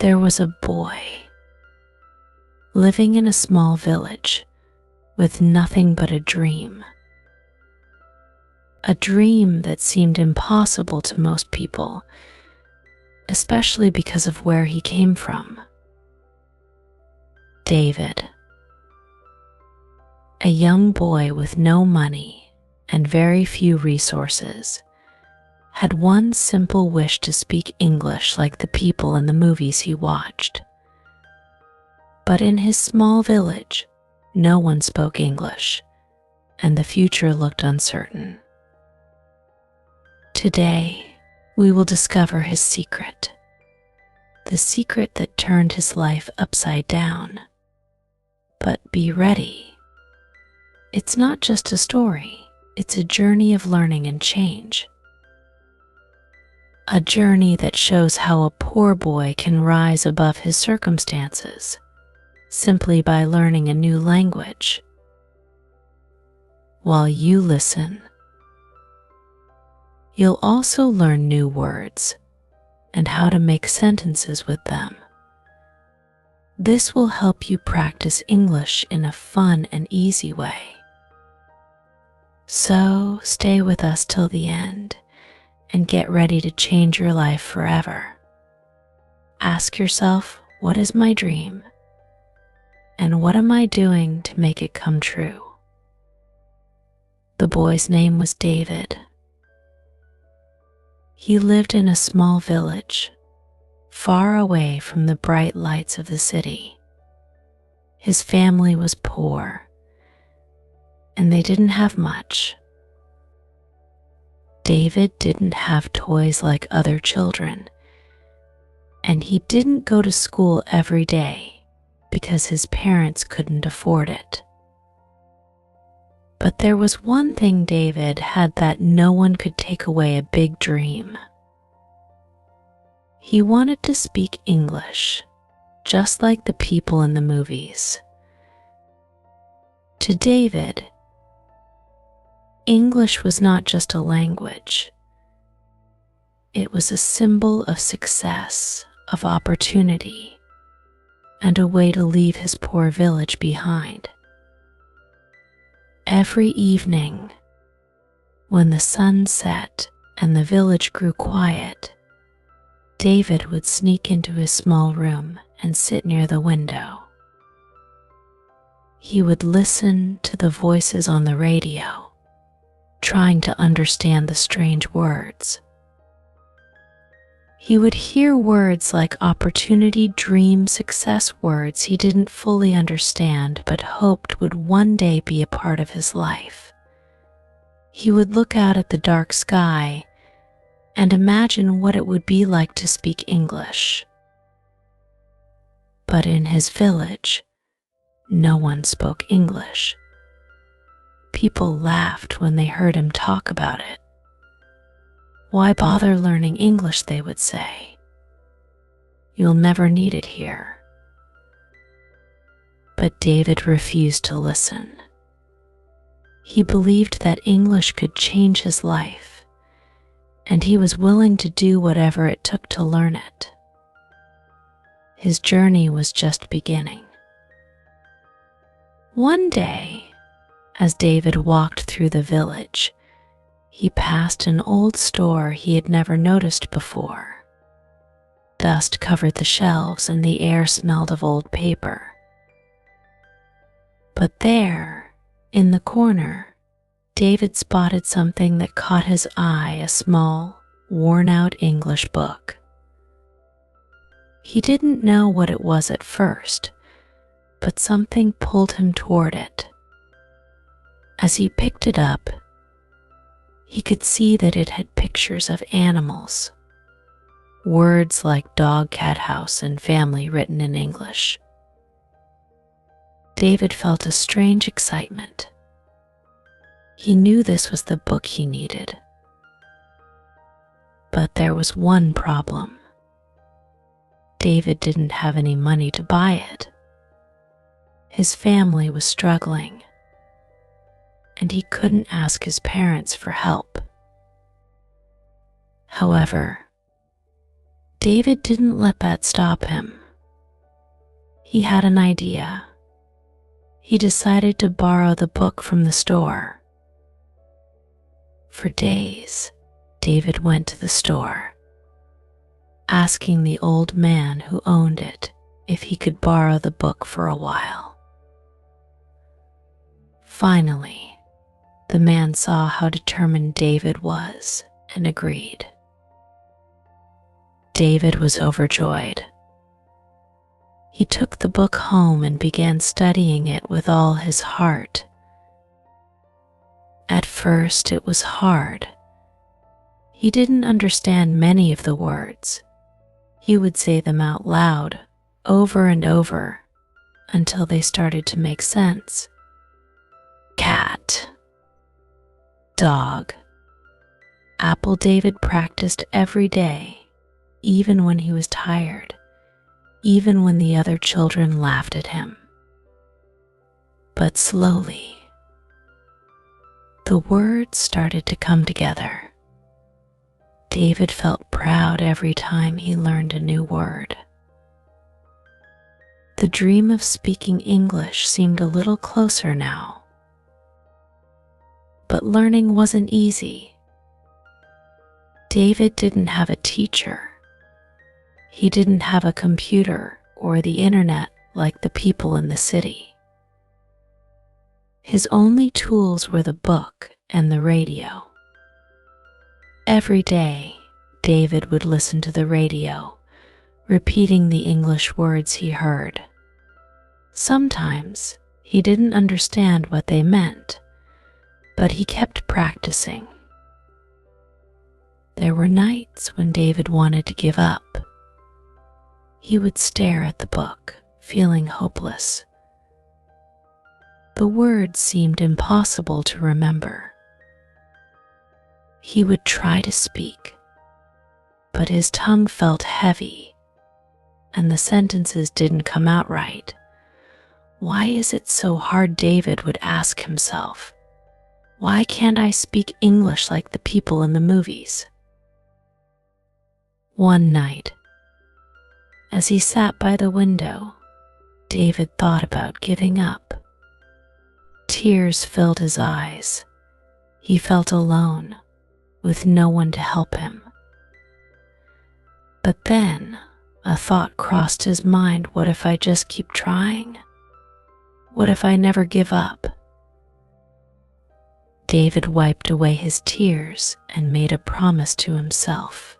There was a boy living in a small village with nothing but a dream that seemed impossible to most people, especially because of where he came from. David, a young boy with no money and very few resources, had one simple wish to speak English like the people in the movies he watched. But in his small village, no one spoke English, and the future looked uncertain. Today, we will discover his secret, the secret that turned his life upside down. But be ready. It's not just a story, it's a journey of learning and change. A journey that shows how a poor boy can rise above his circumstances simply by learning a new language. While you listen, you'll also learn new words and how to make sentences with them. This will help you practice English in a fun and easy way. So stay with us till the end and get ready to change your life forever. Ask yourself, what is my dream? And what am I doing to make it come true? The boy's name was David. He lived in a small village, far away from the bright lights of the city. His family was poor, and they didn't have much. David didn't have toys like other children, and he didn't go to school every day because his parents couldn't afford it. But there was one thing David had that no one could take away: a big dream. He wanted to speak English, just like the people in the movies. To David, English was not just a language. It was a symbol of success, of opportunity, and a way to leave his poor village behind. Every evening, when the sun set and the village grew quiet, David would sneak into his small room and sit near the window. He would listen to the voices on the radio, trying to understand the strange words. He would hear words like opportunity, dream, success, words he didn't fully understand but hoped would one day be a part of his life. He would look out at the dark sky and imagine what it would be like to speak English. But in his village, no one spoke English. People laughed when they heard him talk about it. Why bother learning English, they would say. You'll never need it here. But David refused to listen. He believed that English could change his life, and he was willing to do whatever it took to learn it. His journey was just beginning. One day, as David walked through the village, he passed an old store he had never noticed before. Dust covered the shelves and the air smelled of old paper. But there, in the corner, David spotted something that caught his eye: a small, worn-out English book. He didn't know what it was at first, but something pulled him toward it. As he picked it up, he could see that it had pictures of animals, words like dog, cat, house, and family written in English. David felt a strange excitement. He knew this was the book he needed. But there was one problem. David didn't have any money to buy it. His family was struggling, and he couldn't ask his parents for help. However, David didn't let that stop him. He had an idea. He decided to borrow the book from the store. For days, David went to the store, asking the old man who owned it if he could borrow the book for a while. Finally, the man saw how determined David was and agreed. David was overjoyed. He took the book home and began studying it with all his heart. At first, it was hard. He didn't understand many of the words. He would say them out loud, over and over, until they started to make sense. Cat, dog, apple. David practiced every day, even when he was tired, even when the other children laughed at him. But slowly, the words started to come together. David felt proud every time he learned a new word. The dream of speaking English seemed a little closer now. But learning wasn't easy. David didn't have a teacher. He didn't have a computer or the internet like the people in the city. His only tools were the book and the radio. Every day, David would listen to the radio, repeating the English words he heard. Sometimes he didn't understand what they meant, but he kept practicing. There were nights when David wanted to give up. He would stare at the book, feeling hopeless. The words seemed impossible to remember. He would try to speak, but his tongue felt heavy, and the sentences didn't come out right. Why is it so hard? David would ask himself. Why can't I speak English like the people in the movies? One night, as he sat by the window, David thought about giving up. Tears filled his eyes. He felt alone, with no one to help him. But then a thought crossed his mind. What if I just keep trying? What if I never give up? David wiped away his tears and made a promise to himself.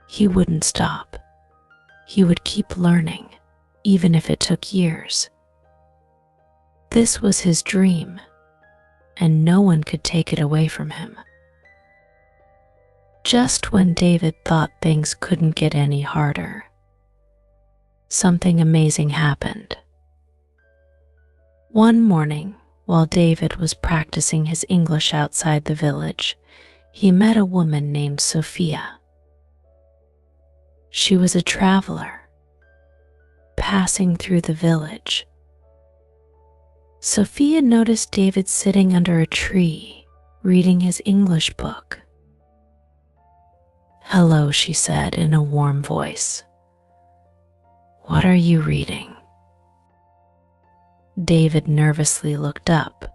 He wouldn't stop. He would keep learning, even if it took years. This was his dream, and no one could take it away from him. Just when David thought things couldn't get any harder, something amazing happened. One morning, while David was practicing his English outside the village, he met a woman named Sophia. She was a traveler, passing through the village. Sophia noticed David sitting under a tree, reading his English book. "Hello," she said in a warm voice. "What are you reading?" David nervously looked up.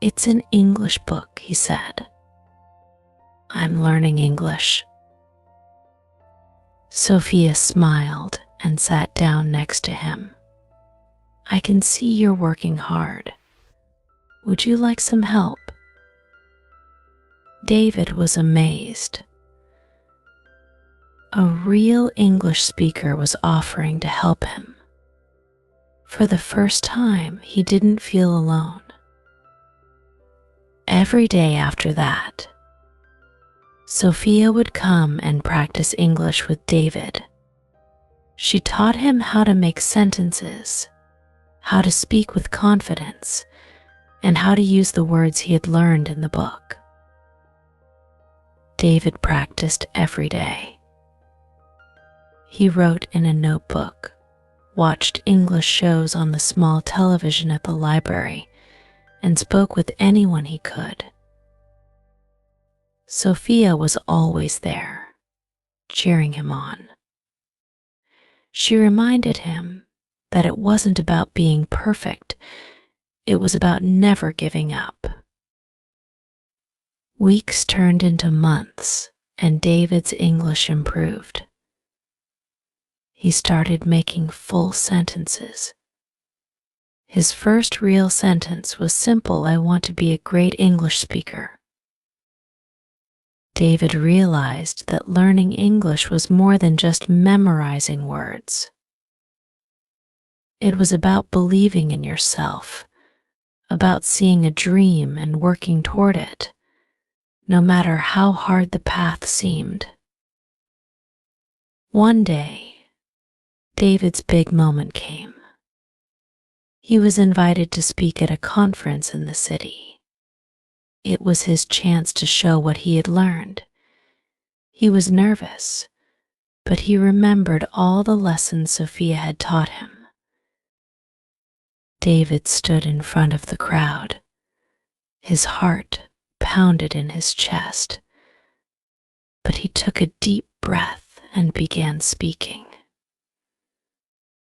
"It's an English book," he said. "I'm learning English." Sophia smiled and sat down next to him. "I can see you're working hard. Would you like some help?" David was amazed. A real English speaker was offering to help him. For the first time, he didn't feel alone. Every day after that, Sophia would come and practice English with David. She taught him how to make sentences, how to speak with confidence, and how to use the words he had learned in the book. David practiced every day. He wrote in a notebook, watched English shows on the small television at the library, and spoke with anyone he could. Sophia was always there, cheering him on. She reminded him that it wasn't about being perfect, it was about never giving up. Weeks turned into months, and David's English improved. He started making full sentences. His first real sentence was simple: "I want to be a great English speaker." David realized that learning English was more than just memorizing words. It was about believing in yourself, about seeing a dream and working toward it, no matter how hard the path seemed. One day, David's big moment came. He was invited to speak at a conference in the city. It was his chance to show what he had learned. He was nervous, but he remembered all the lessons Sophia had taught him. David stood in front of the crowd. His heart pounded in his chest, but he took a deep breath and began speaking.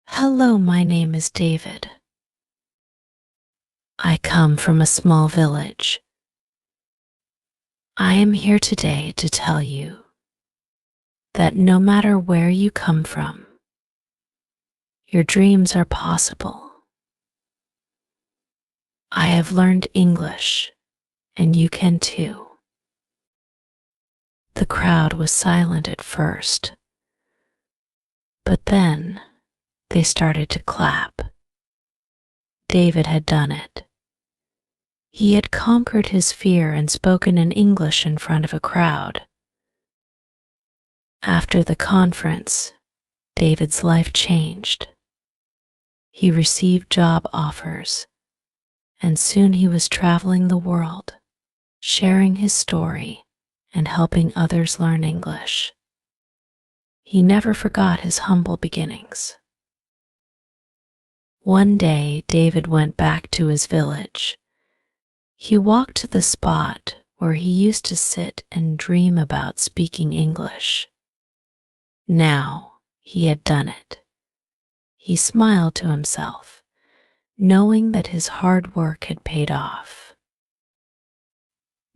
"Hello, my name is David. I come from a small village. I am here today to tell you that no matter where you come from, your dreams are possible. I have learned English, and you can too." The crowd was silent at first, but then they started to clap. David had done it. He had conquered his fear and spoken in English in front of a crowd. After the conference, David's life changed. He received job offers, and soon he was traveling the world, sharing his story and helping others learn English. He never forgot his humble beginnings. One day, David went back to his village. He walked to the spot where he used to sit and dream about speaking English. Now he had done it. He smiled to himself, knowing that his hard work had paid off.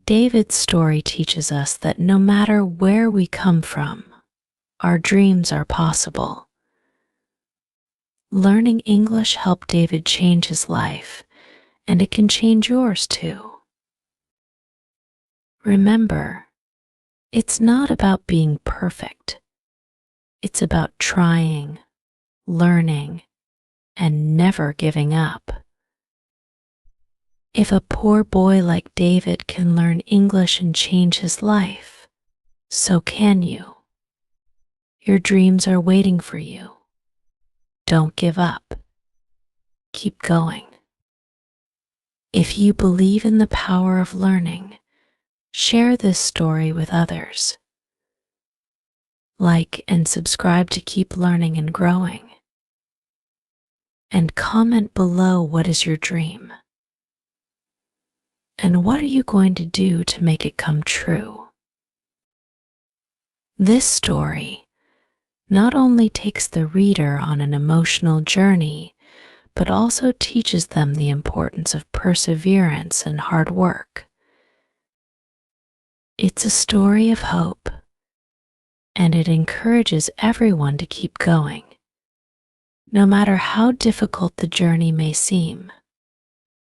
David's story teaches us that no matter where we come from, our dreams are possible. Learning English helped David change his life, and it can change yours too. Remember, it's not about being perfect. It's about trying, learning, and never giving up. If a poor boy like David can learn English and change his life, so can you. Your dreams are waiting for you. Don't give up. Keep going. If you believe in the power of learning, share this story with others. Like and subscribe to keep learning and growing. And comment below, what is your dream? And what are you going to do to make it come true? This story not only takes the reader on an emotional journey, but also teaches them the importance of perseverance and hard work. It's a story of hope, and it encourages everyone to keep going, no matter how difficult the journey may seem.